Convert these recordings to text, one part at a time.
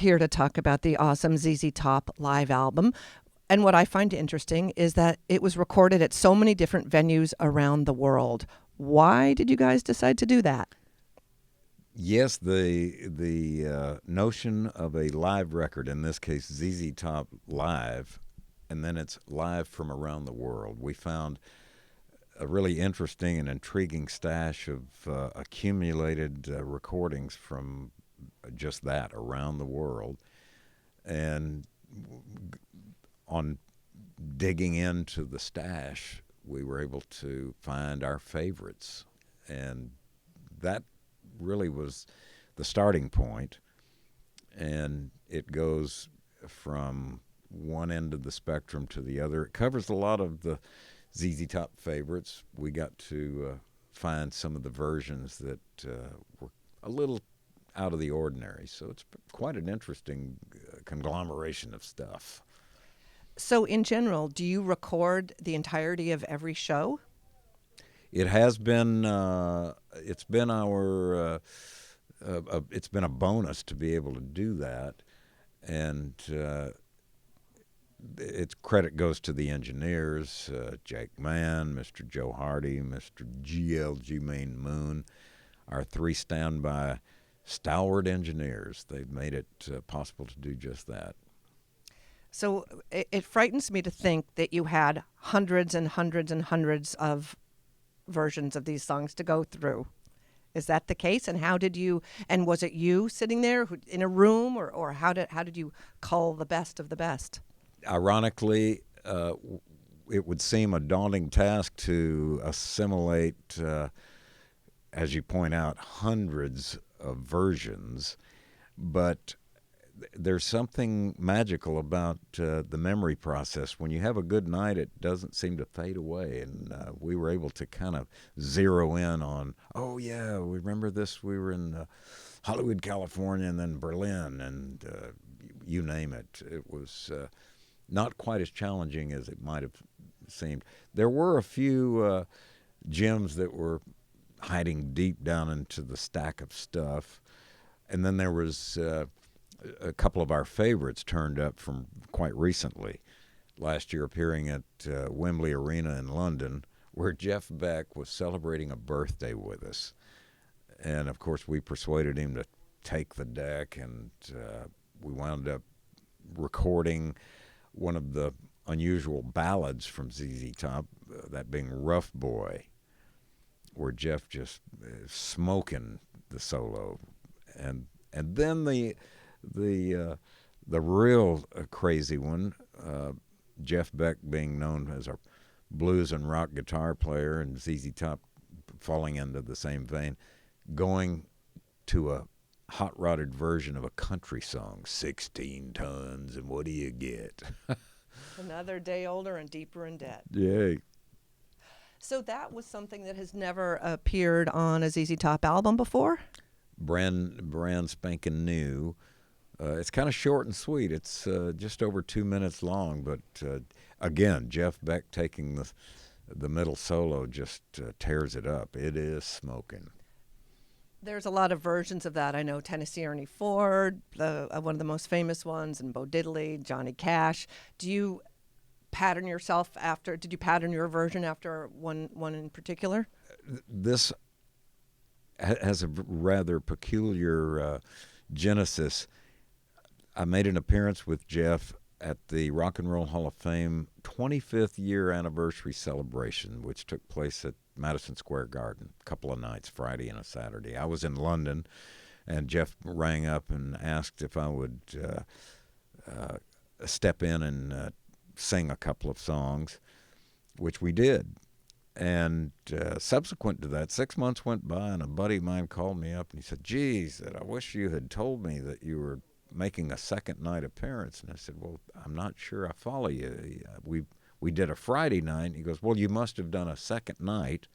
here to talk about the awesome ZZ Top live album. And what I find interesting is that it was recorded at so many different venues around the world. Why did you guys decide to do that? Yes, the notion of a live record, in this case ZZ Top Live, and then it's live from around the world. We found a really interesting and intriguing stash of accumulated recordings from just that around the world. And on digging into the stash, we were able to find our favorites. And that really was the starting point. And it goes from one end of the spectrum to the other. It covers a lot of the ZZ Top favorites. We got to find some of the versions that were a little out of the ordinary. So it's quite an interesting conglomeration of stuff. So in general, do you record the entirety of every show? It has been. It's been our. It's been a bonus to be able to do that, and its credit goes to the engineers, Jake Mann, Mr. Joe Hardy, Mr. GLG Main Moon, our three standby stalwart engineers. They've made it possible to do just that. So it frightens me to think that you had hundreds and hundreds and hundreds of versions of these songs to go through. Is that the case? And how did you, and was it you sitting there in a room, or how did you cull the best of the best? Ironically, it would seem a daunting task to assimilate, as you point out, hundreds of versions, but there's something magical about the memory process. When you have a good night, it doesn't seem to fade away. And we were able to kind of zero in on, oh, yeah, we remember this. We were in Hollywood, California, and then Berlin, and you name it. It was not quite as challenging as it might have seemed. There were a few gems that were hiding deep down into the stack of stuff. And then there was a couple of our favorites turned up from quite recently. Last year, appearing at Wembley Arena in London, where Jeff Beck was celebrating a birthday with us. And, of course, we persuaded him to take the deck, and we wound up recording one of the unusual ballads from ZZ Top, that being Rough Boy, where Jeff just smoking the solo. And then the real crazy one, Jeff Beck being known as a blues and rock guitar player, and ZZ Top falling into the same vein, going to a hot-rodded version of a country song, 16 tons, and what do you get? Another day older and deeper in debt. Yay. So that was something that has never appeared on a ZZ Top album before? Brand spanking new. It's kind of short and sweet. It's just over 2 minutes long, but again, Jeff Beck taking the middle solo just tears it up. It is smoking. There's a lot of versions of that. I know Tennessee Ernie Ford, one of the most famous ones, and Bo Diddley, Johnny Cash. Do you pattern yourself after? Did you pattern your version after one in particular? This has a rather peculiar genesis. I made an appearance with Jeff at the Rock and Roll Hall of Fame 25th year anniversary celebration, which took place at Madison Square Garden, a couple of nights, Friday and a Saturday. I was in London, and Jeff rang up and asked if I would step in and sing a couple of songs, which we did. And subsequent to that, 6 months went by, and a buddy of mine called me up, and he said, geez, I wish you had told me that you were making a second night appearance. And I said, well, I'm not sure I follow you. We did a Friday night. And he goes, well, you must have done a second night,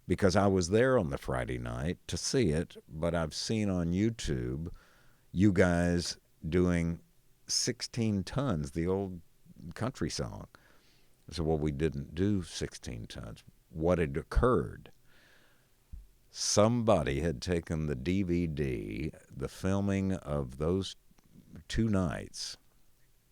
because I was there on the Friday night to see it, but I've seen on YouTube you guys doing 16 tons, the old country song. I said, well, we didn't do 16 tons. What had occurred? Somebody had taken the DVD, the filming of those 2 nights,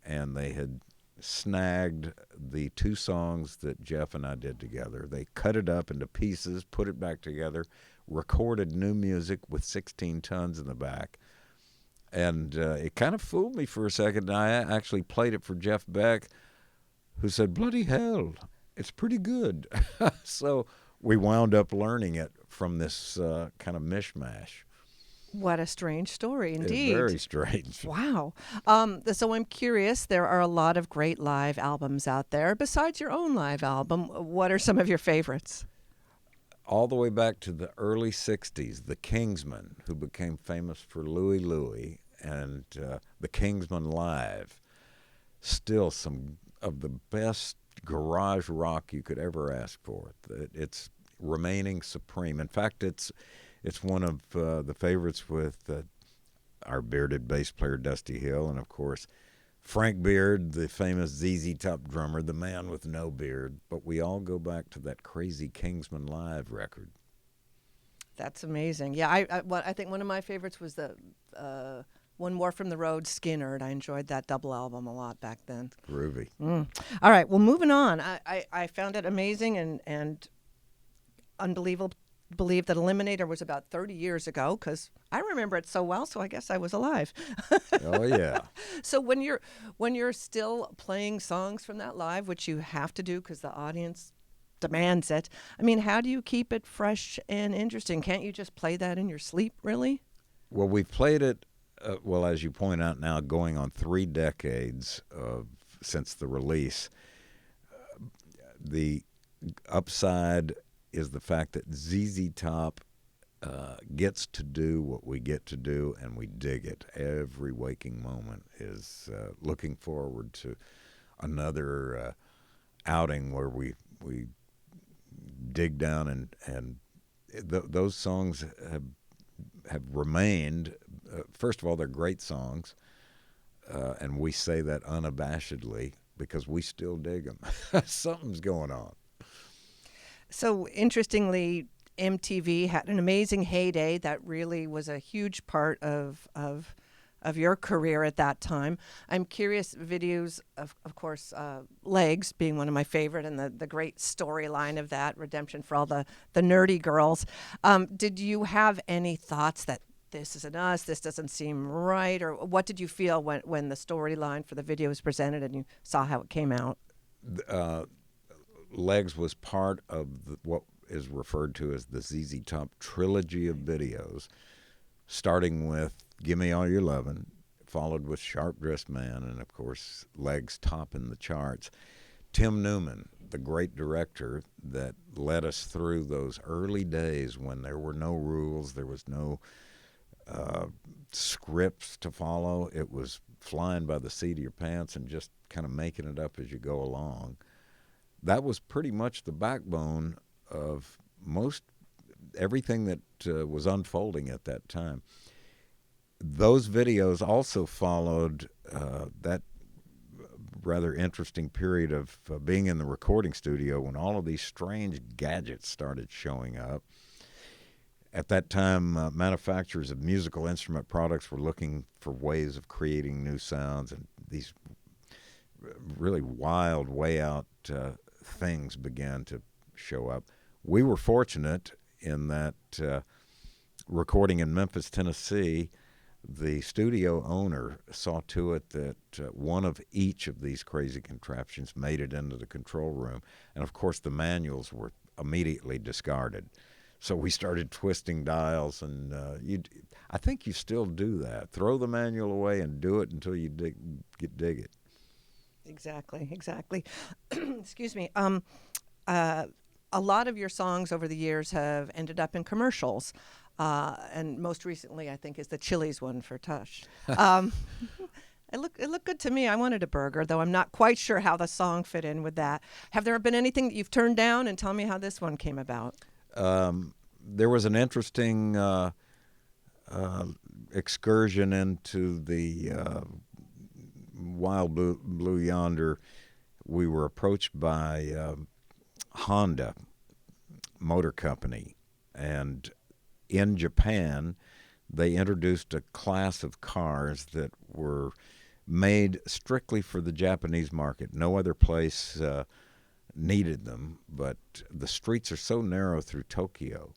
and they had snagged the 2 songs that Jeff and I did together. They cut it up into pieces, put it back together, recorded new music with 16 tons in the back. And it kind of fooled me for a second. I actually played it for Jeff Beck, who said, "Bloody hell, it's pretty good." So we wound up learning it from this kind of mishmash. What a strange story, It's indeed. very strange. Wow. So I'm curious, there are a lot of great live albums out there. Besides your own live album, what are some of your favorites? All the way back to the early 60s, the Kingsmen, who became famous for Louie Louie, and the Kingsmen Live. Still some of the best garage rock you could ever ask for. It's remaining supreme. In fact, it's one of the favorites with our bearded bass player Dusty Hill, and of course Frank Beard, the famous ZZ Top drummer, the man with no beard. But we all go back to that crazy Kingsman Live record. That's amazing. Yeah, I think one of my favorites was the One More from the Road, Skinnerd. I enjoyed that double album a lot back then. Groovy. All right, well, moving on. I found it amazing and unbelievable. Believe that Eliminator was about 30 years ago, because I remember it so well, so I guess I was alive. Oh, yeah. So when you're still playing songs from that live, which you have to do because the audience demands it, I mean, how do you keep it fresh and interesting? Can't you just play that in your sleep, really? Well, we've played it, as you point out now, going on 3 decades since the release. The upside is the fact that ZZ Top gets to do what we get to do, and we dig it. Every waking moment is looking forward to another outing where we dig down and those songs have remained. First of all, they're great songs, and we say that unabashedly because we still dig them. Something's going on. So interestingly, MTV had an amazing heyday that really was a huge part of your career at that time. I'm curious, videos of course, Legs being one of my favorite, and the great storyline of that, redemption for all the nerdy girls. Did you have any thoughts that this isn't us, this doesn't seem right, or what did you feel when the storyline for the video was presented and you saw how it came out? Legs was part of what is referred to as the ZZ Top trilogy of videos, starting with Gimme All Your Lovin', followed with Sharp Dressed Man, and of course Legs topping the charts. Tim Newman, the great director that led us through those early days when there were no rules, there was no scripts to follow. It was flying by the seat of your pants and just kind of making it up as you go along. That was pretty much the backbone of most everything that was unfolding at that time. Those videos also followed that rather interesting period of being in the recording studio when all of these strange gadgets started showing up. At that time, manufacturers of musical instrument products were looking for ways of creating new sounds, and these really wild, way out things began to show up. We were fortunate in that recording in Memphis, Tennessee, the studio owner saw to it that one of each of these crazy contraptions made it into the control room. And of course, the manuals were immediately discarded. So we started twisting dials, and I think you still do that. Throw the manual away and do it until you dig it. Exactly. Excuse me. A lot of your songs over the years have ended up in commercials, and most recently, I think, is the Chili's one for Tush. It looked good to me. I wanted a burger, though I'm not quite sure how the song fit in with that. Have there been anything that you've turned down? And tell me how this one came about. There was an interesting excursion into the Wild Blue Yonder. We were approached by Honda Motor Company, and in Japan they introduced a class of cars that were made strictly for the Japanese market. No other place needed them, but the streets are so narrow through Tokyo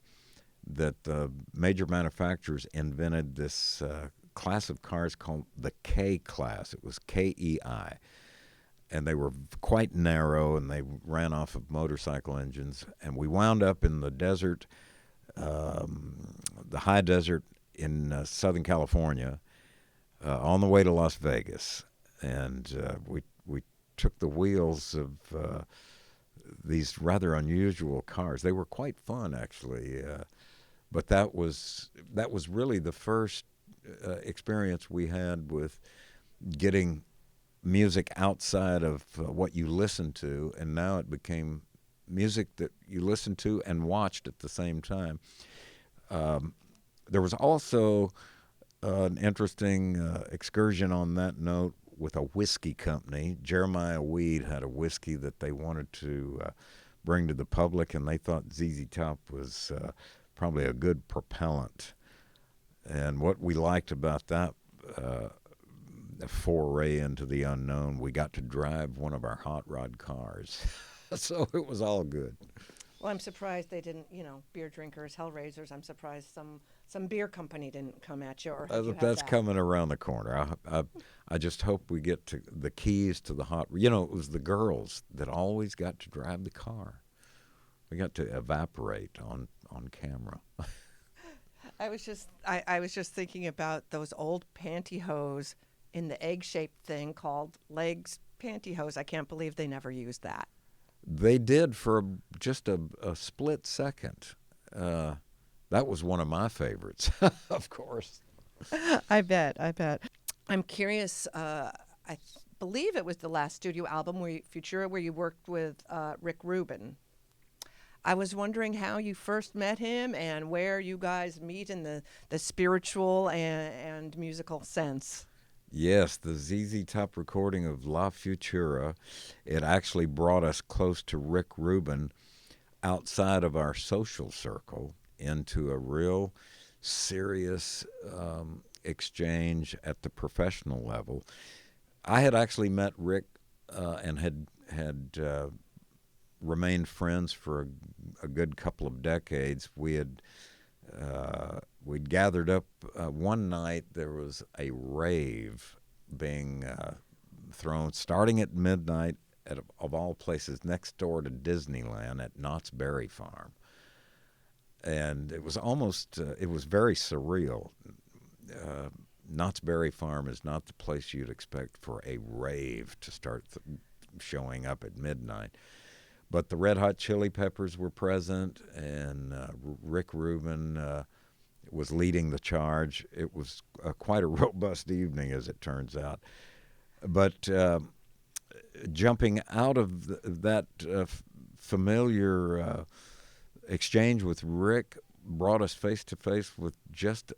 that the major manufacturers invented this class of cars called the K class. It was KEI. And they were quite narrow, and they ran off of motorcycle engines. And we wound up in the desert, the high desert in Southern California, on the way to Las Vegas. And we took the wheels of these rather unusual cars. They were quite fun, actually. But that was really the first experience we had with getting music outside of what you listened to, and now it became music that you listened to and watched at the same time. There was also an interesting excursion on that note with a whiskey company. Jeremiah Weed had a whiskey that they wanted to bring to the public, and they thought ZZ Top was probably a good propellant. And what we liked about that foray into the unknown, we got to drive one of our hot rod cars. So it was all good. Well, I'm surprised they didn't, beer drinkers, hellraisers. I'm surprised some beer company didn't come at you. Or That's coming around the corner. I just hope we get to the keys to the hot. It was the girls that always got to drive the car. We got to evaporate on camera. I was just thinking about those old pantyhose in the egg-shaped thing called legs pantyhose. I can't believe they never used that. They did for just a split second. That was one of my favorites, of course. I bet. I'm curious. I believe it was the last studio album, Futura, where you worked with Rick Rubin. I was wondering how you first met him and where you guys meet in the spiritual and musical sense. Yes, the ZZ Top recording of La Futura, it actually brought us close to Rick Rubin outside of our social circle into a real serious exchange at the professional level. I had actually met Rick and had remained friends for a good couple of decades. We'd gathered up one night. There was a rave being thrown, starting at midnight, of all places, next door to Disneyland at Knott's Berry Farm. And it was it was very surreal. Knott's Berry Farm is not the place you'd expect for a rave to start showing up at midnight. But the Red Hot Chili Peppers were present, and Rick Rubin was leading the charge. It was quite a robust evening, as it turns out. But jumping out of that familiar exchange with Rick brought us face to face with just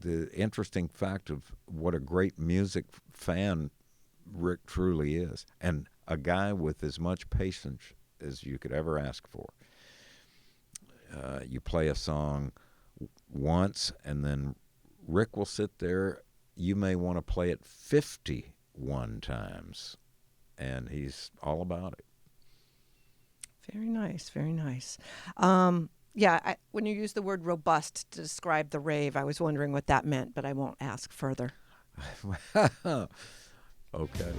the interesting fact of what a great music fan Rick truly is, and a guy with as much patience as you could ever ask for. You play a song once, and then Rick will sit there. You may want to play it 51 times, and he's all about it. Very nice, very nice. When you use the word robust to describe the rave, I was wondering what that meant, but I won't ask further. Okay.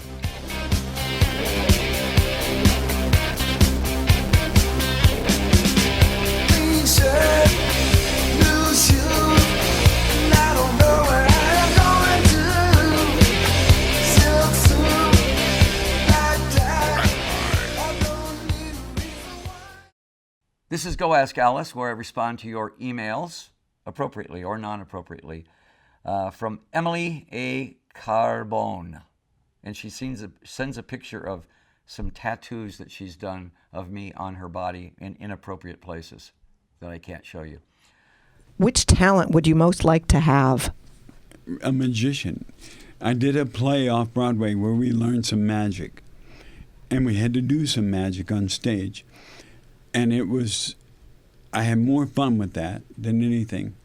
This is Go Ask Alice, where I respond to your emails, appropriately or non-appropriately, from Emily A. Carbone. And she sends a picture of some tattoos that she's done of me on her body in inappropriate places that I can't show you. Which talent would you most like to have? A magician. I did a play off Broadway where we learned some magic, and we had to do some magic on stage. And I had more fun with that than anything.